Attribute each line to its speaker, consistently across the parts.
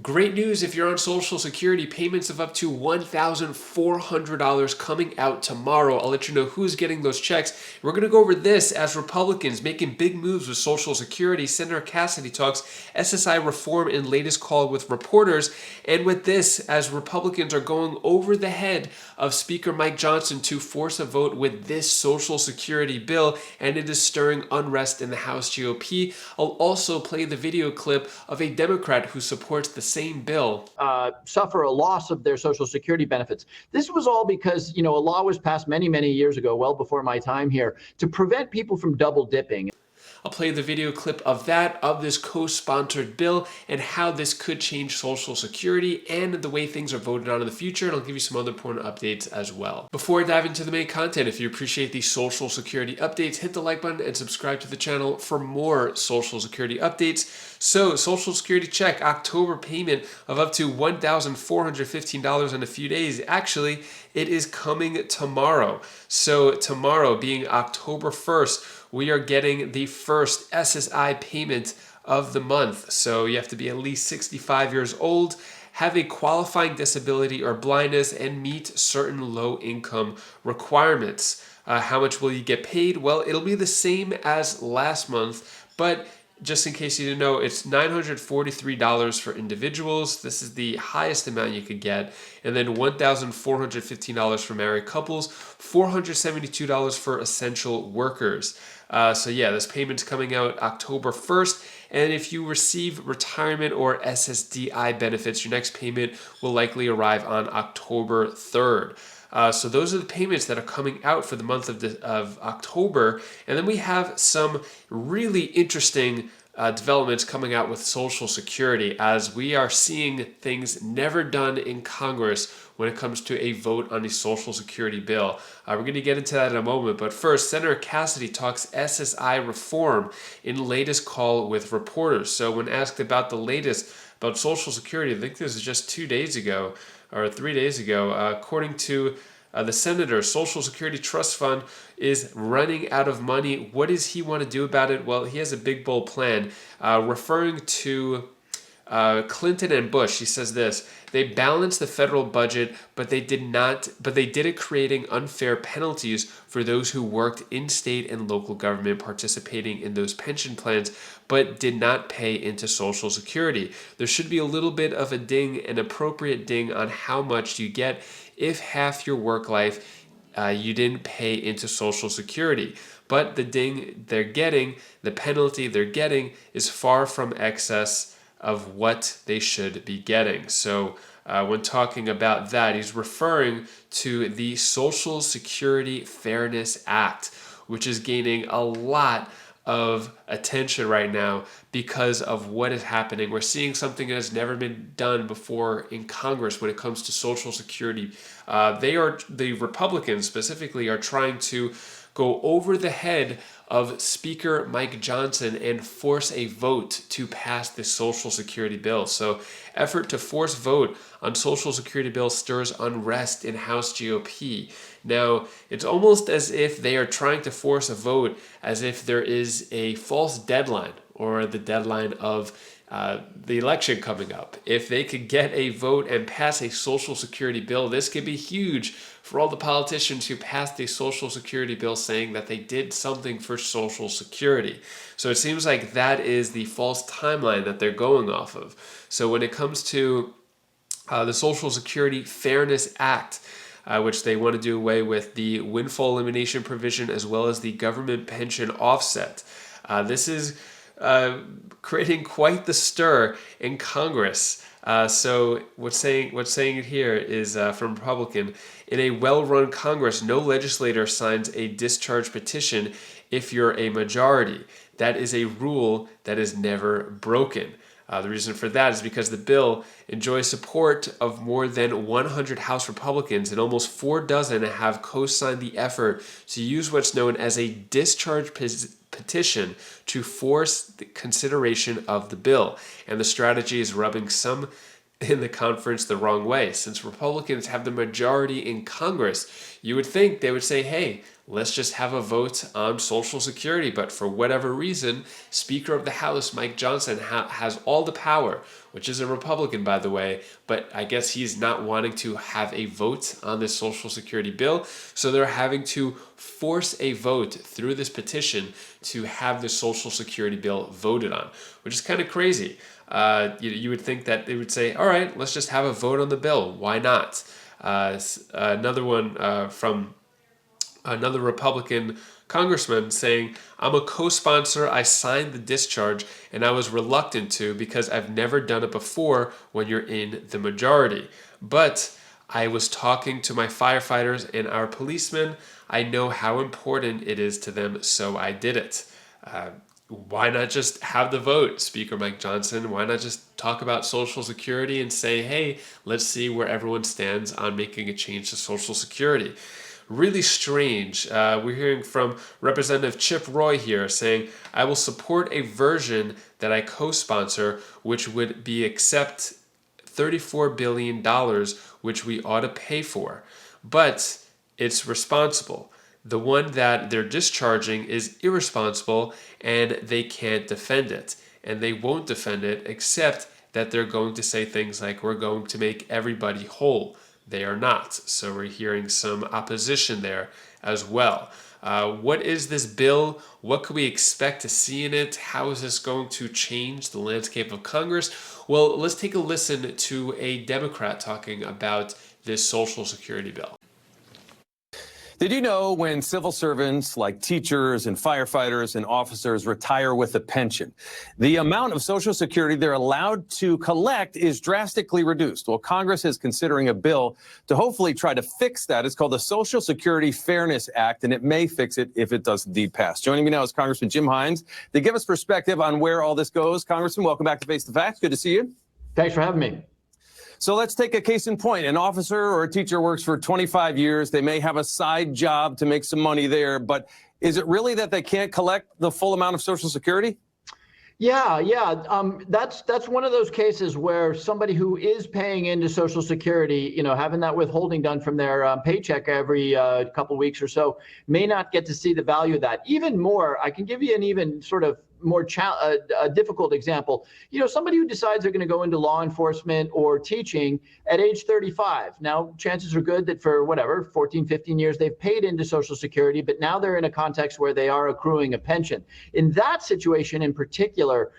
Speaker 1: Great news if you're on Social Security, payments of up to $1,400 coming out tomorrow. I'll let you know who's getting those checks. We're going to go over this as Republicans making big moves with Social Security. Senator Cassidy talks SSI reform in latest call with reporters. And with this, as Republicans are going over the head of Speaker Mike Johnson to force a vote with this Social Security bill, and it is stirring unrest in the House GOP. I'll also play the video clip of a Democrat who supports the same bill.
Speaker 2: Suffer a loss of their Social Security benefits. This was all because, a law was passed many, many years ago, well before my time here, to prevent people from double dipping.
Speaker 1: I'll play the video clip of this co-sponsored bill, and how this could change Social Security and the way things are voted on in the future, and I'll give you some other important updates as well. Before I dive into the main content, if you appreciate these Social Security updates, hit the like button and subscribe to the channel for more Social Security updates. So, Social Security check, October payment of up to $1,415 in a few days. Actually, it is coming tomorrow. So tomorrow, being October 1st, we are getting the first SSI payment of the month. So you have to be at least 65 years old, have a qualifying disability or blindness, and meet certain low-income requirements. How much will you get paid? Well, it'll be the same as last month, but just in case you didn't know, it's $943 for individuals. This is the highest amount you could get. And then $1,415 for married couples, $472 for essential workers. So yeah, this payment's coming out October 1st. And if you receive retirement or SSDI benefits, your next payment will likely arrive on October 3rd. So those are the payments that are coming out for the month of October. And then we have some really interesting developments coming out with Social Security, as we are seeing things never done in Congress when it comes to a vote on the Social Security bill. We're going to get into that in a moment, but first, Senator Cassidy talks SSI reform in latest call with reporters. So when asked about the latest about Social Security, I think this is just 2 days ago or 3 days ago, according to the senator, Social Security Trust Fund is running out of money. What does he want to do about it? Well, he has a big, bold plan. Referring to Clinton and Bush, he says this: they balanced the federal budget, but they did it creating unfair penalties for those who worked in state and local government participating in those pension plans, but did not pay into Social Security. There should be a little bit of a ding, an appropriate ding, on how much you get if half your work life you didn't pay into Social Security. But the ding they're getting, the penalty they're getting, is far from excess of what they should be getting. So when talking about that, he's referring to the Social Security Fairness Act, which is gaining a lot of attention right now because of what is happening. We're seeing something that has never been done before in Congress when it comes to Social Security. The Republicans specifically are trying to go over the head of Speaker Mike Johnson and force a vote to pass the Social Security bill. So effort to force vote on Social Security bill stirs unrest in House GOP. Now, it's almost as if they are trying to force a vote as if there is a false deadline, or the deadline of the election coming up. If they could get a vote and pass a Social Security bill, this could be huge for all the politicians who passed a Social Security bill saying that they did something for Social Security. So it seems like that is the false timeline that they're going off of. So when it comes to the Social Security Fairness Act, which they want to do away with the windfall elimination provision as well as the government pension offset. This is creating quite the stir in Congress. So what's saying it here is from Republican: in a well-run Congress, no legislator signs a discharge petition if you're a majority. That is a rule that is never broken. The reason for that is because the bill enjoys support of more than 100 House Republicans, and almost 4 dozen have co-signed the effort to use what's known as a discharge petition to force the consideration of the bill. And the strategy is rubbing some in the conference the wrong way. Since Republicans have the majority in Congress, you would think they would say, hey, let's just have a vote on Social Security. But for whatever reason, Speaker of the House Mike Johnson has all the power, which is a Republican, by the way, but I guess he's not wanting to have a vote on this Social Security bill. So they're having to force a vote through this petition to have the Social Security bill voted on, which is kind of crazy. You would think that they would say, all right, let's just have a vote on the bill. Why not? Another one from another Republican congressman saying, I'm a co-sponsor, I signed the discharge, and I was reluctant to because I've never done it before when you're in the majority. But I was talking to my firefighters and our policemen. I know how important it is to them, so I did it. Why not just have the vote, Speaker Mike Johnson? Why not just talk about Social Security and say, hey, let's see where everyone stands on making a change to Social Security? Really strange. We're hearing from Representative Chip Roy here saying, I will support a version that I co-sponsor, which would be accept $34 billion, which we ought to pay for. But it's responsible. The one that they're discharging is irresponsible and they can't defend it. And they won't defend it except that they're going to say things like, we're going to make everybody whole. They are not. So we're hearing some opposition there as well. What is this bill? What could we expect to see in it? How is this going to change the landscape of Congress? Well, let's take a listen to a Democrat talking about this Social Security bill.
Speaker 3: Did you know when civil servants like teachers and firefighters and officers retire with a pension, the amount of Social Security they're allowed to collect is drastically reduced? Well, Congress is considering a bill to hopefully try to fix that. It's called the Social Security Fairness Act, and it may fix it if it does indeed pass. Joining me now is Congressman Jim Hines to give us perspective on where all this goes. Congressman, welcome back to Face the Facts. Good to see you.
Speaker 2: Thanks for having me.
Speaker 3: So let's take a case in point. An officer or a teacher works for 25 years. They may have a side job to make some money there, but is it really that they can't collect the full amount of Social Security?
Speaker 2: Yeah. That's one of those cases where somebody who is paying into Social Security, having that withholding done from their paycheck every couple of weeks or so, may not get to see the value of that. Even more, I can give you an even sort of more difficult example. Somebody who decides they're going to go into law enforcement or teaching at age 35. Now, chances are good that for 14, 15 years, they've paid into Social Security, but now they're in a context where they are accruing a pension. In that situation in particular,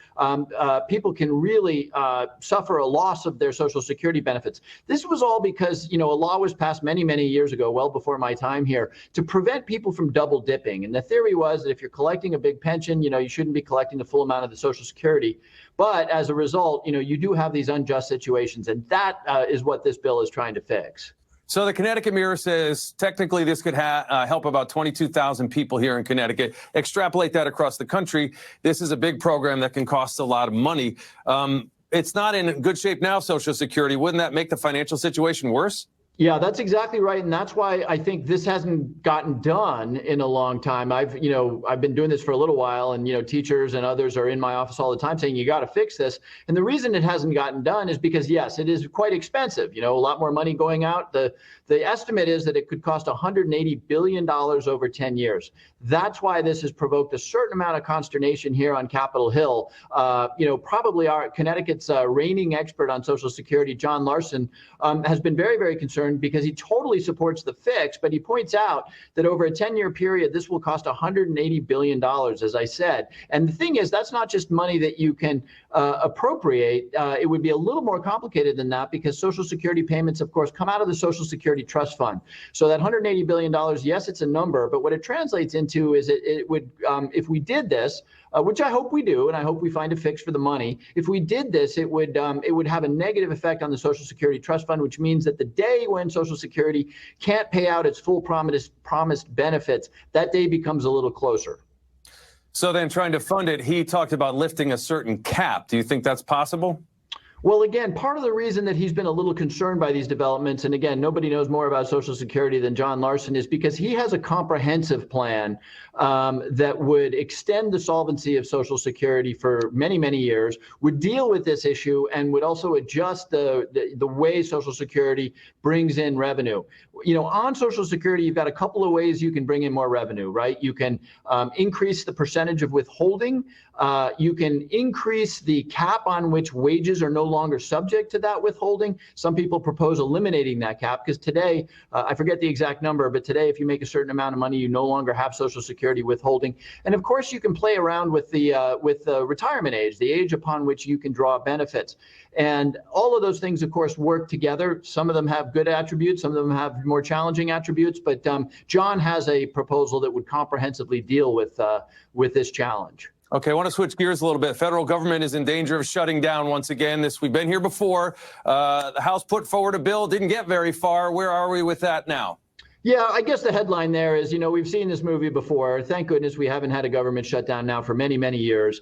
Speaker 2: people can really suffer a loss of their Social Security benefits. This was all because, a law was passed many, many years ago, well before my time here, to prevent people from double dipping. And the theory was that if you're collecting a big pension, you shouldn't be collecting the full amount of the Social Security. But as a result, you do have these unjust situations. And that is what this bill is trying to fix.
Speaker 3: So the Connecticut Mirror says technically this could help about 22,000 people here in Connecticut. Extrapolate that across the country. This is a big program that can cost a lot of money. It's not in good shape now, Social Security. Wouldn't that make the financial situation worse?
Speaker 2: Yeah, that's exactly right. And that's why I think this hasn't gotten done in a long time. I've been doing this for a little while, and, teachers and others are in my office all the time saying, you got to fix this. And the reason it hasn't gotten done is because, yes, it is quite expensive. A lot more money going out. The estimate is that it could cost $180 billion over 10 years. That's why this has provoked a certain amount of consternation here on Capitol Hill. Probably our Connecticut's reigning expert on Social Security, John Larson, has been very, very concerned because he totally supports the fix, but he points out that over a 10-year period, this will cost $180 billion, as I said. And the thing is, that's not just money that you can appropriate. It would be a little more complicated than that because Social Security payments, of course, come out of the Social Security Trust Fund. So that $180 billion, yes, it's a number, but what it translates into is it would, if we did this, which I hope we do, and I hope we find a fix for the money. If we did this, it would have a negative effect on the Social Security Trust Fund, which means that the day when Social Security can't pay out its full promised benefits, that day becomes a little closer.
Speaker 3: So then trying to fund it, he talked about lifting a certain cap. Do you think that's possible?
Speaker 2: Well, again, part of the reason that he's been a little concerned by these developments, and again, nobody knows more about Social Security than John Larson, is because he has a comprehensive plan that would extend the solvency of Social Security for many, many years, would deal with this issue, and would also adjust the way Social Security brings in revenue. You know, on Social Security, you've got a couple of ways you can bring in more revenue, right? You can increase the percentage of withholding. You can increase the cap on which wages are no longer subject to that withholding. Some people propose eliminating that cap because today, I forget the exact number, but today if you make a certain amount of money, you no longer have Social Security withholding. And of course, you can play around with the retirement age, the age upon which you can draw benefits. And all of those things, of course, work together. Some of them have good attributes, some of them have more challenging attributes, but John has a proposal that would comprehensively deal with this challenge.
Speaker 3: Okay, I want to switch gears a little bit. Federal government is in danger of shutting down once again. We've been here before. The House put forward a bill, didn't get very far. Where are we with that now?
Speaker 2: Yeah, I guess the headline there is, you know, we've seen this movie before. Thank goodness we haven't had a government shutdown now for many, many years.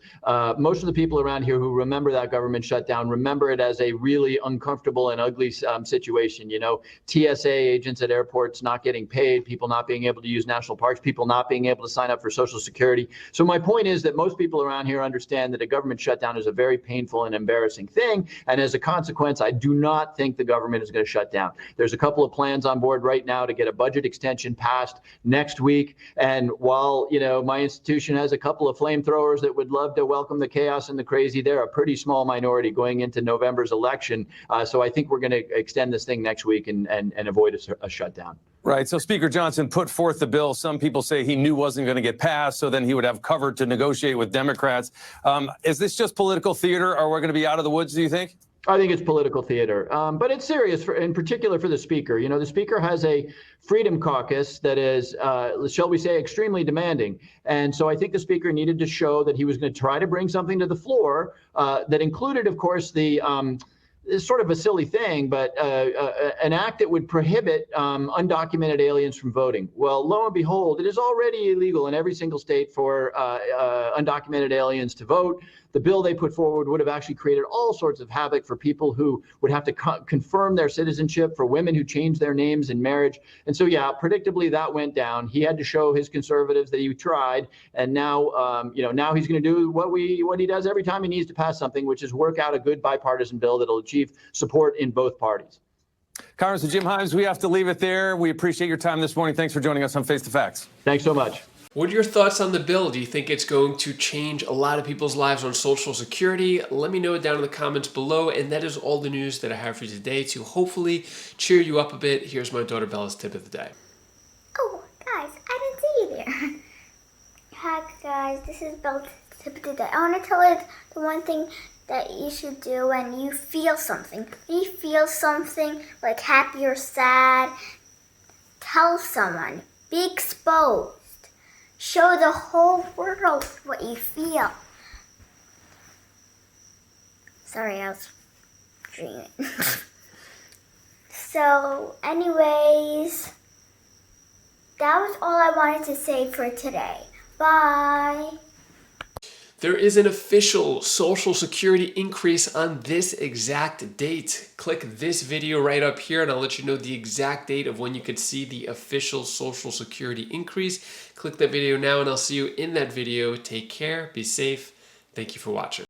Speaker 2: Most of the people around here who remember that government shutdown remember it as a really uncomfortable and ugly situation. You know, TSA agents at airports not getting paid, people not being able to use national parks, people not being able to sign up for Social Security. So my point is that most people around here understand that a government shutdown is a very painful and embarrassing thing. And as a consequence, I do not think the government is going to shut down. There's a couple of plans on board right now to get a budget extension passed next week. And while, you know, my institution has a couple of flamethrowers that would love to welcome the chaos and the crazy, they're a pretty small minority going into November's election. So I think we're going to extend this thing next week and avoid a shutdown.
Speaker 3: Right. So Speaker Johnson put forth the bill. Some people say he knew wasn't going to get passed, so then he would have cover to negotiate with Democrats. Is this just political theater, or we're going to be out of the woods, do you think?
Speaker 2: I think it's political theater, but it's serious, in particular for the speaker. You know, the speaker has a freedom caucus that is, shall we say, extremely demanding. And so I think the speaker needed to show that he was going to try to bring something to the floor that included, of course, it's sort of a silly thing, but an act that would prohibit undocumented aliens from voting. Well, lo and behold, it is already illegal in every single state for undocumented aliens to vote. The bill they put forward would have actually created all sorts of havoc for people who would have to confirm their citizenship, for women who changed their names in marriage. And so, yeah, predictably that went down. He had to show his conservatives that he tried. And now, you know, now he's going to do what he does every time he needs to pass something, which is work out a good bipartisan bill that'll achieve support in both parties.
Speaker 3: Congressman Jim Himes, we have to leave it there. We appreciate your time this morning. Thanks for joining us on Face the Facts.
Speaker 2: Thanks so much.
Speaker 1: What are your thoughts on the bill? Do you think it's going to change a lot of people's lives on Social Security? Let me know it down in the comments below. And that is all the news that I have for you today to hopefully cheer you up a bit. Here's my daughter Bella's tip of the day.
Speaker 4: Oh, guys, I didn't see you there. Hi, guys. This is Bella's tip of the day. I want to tell you the one thing that you should do when you feel something. When you feel something like happy or sad, tell someone. Be exposed. Show the whole world what you feel. Sorry, I was dreaming. So, anyways, that was all I wanted to say for today. Bye.
Speaker 1: There is an official Social Security increase on this exact date. Click this video right up here and I'll let you know the exact date of when you could see the official Social Security increase. Click that video now and I'll see you in that video. Take care, be safe. Thank you for watching.